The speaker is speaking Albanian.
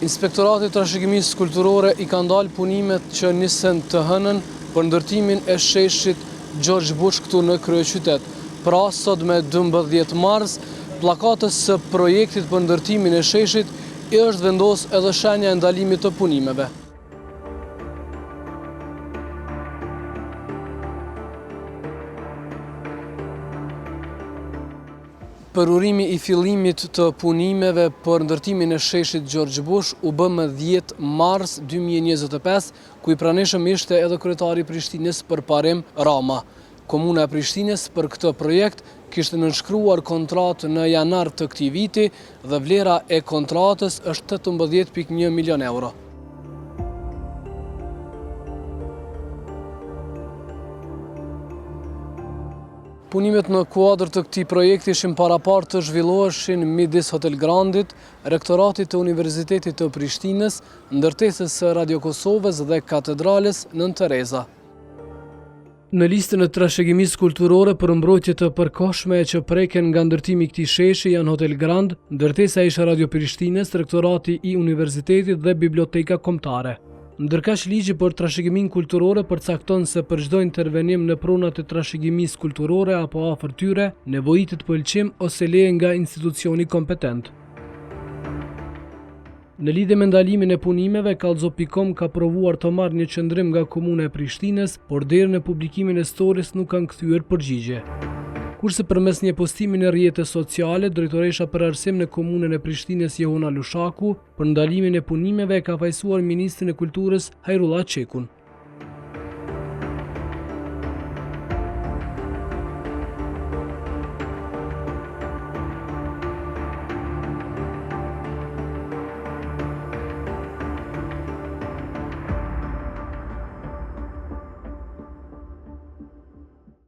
Inspektorati Trashëgimisë Kulturore i ka ndalë punimet që nisen të hënën për ndërtimin e sheshit George Bush këtu në kryeqytet. Pra sot me 12 mars, pllakatës së projektit për ndërtimin e sheshit i është vendos edhe shenja e ndalimit të punimeve. Për urimi i fillimit të punimeve për ndërtimin e sheshit George Bush u bë më 10 mars 2025, ku i pranishëm ishte edhe kryetari i Prishtinës përparim Rama. Komuna e Prishtinës për këtë projekt kishte nënshkruar kontratë në janar të këtij viti dhe vlera e kontratës është 18.1 milion euro. Punimet në kuadër të këtij projekti ishin parapart të zhvilloheshin midis Hotel Grandit, Rektoratit të Universitetit të Prishtinës, ndërtesës së Radio Kosovës dhe Katedrales Nën Tereza. Në listën e trashëgimisë kulturore për mbrojtje të përkohshme që preken nga ndërtimi i këtij sheshi janë Hotel Grand, ndërtesa ishe Radio Prishtinës, Rektorati i Universitetit dhe Biblioteka Kombëtare. Ndërkaq ligji për trashëgiminë kulturore përcakton se për çdo intervenim në pronat e trashëgimisë kulturore apo afër tyre, nevojitet pëlqim ose leje nga institucioni kompetent. Në lidhje me ndalimin e punimeve, Kallzo.com ka provuar të marrë një qendrim nga Komuna e Prishtinës, por deri në publikimin e stories nuk kanë kthyer përgjigje. Kurse përmes një postimi në rrjetet sociale, drejtoresha për arsim në Komunën e Prishtinës Jehona Lushaku për ndalimin e punimeve ka fajsuar Ministrin e Kulturës Hajrullah Çekun.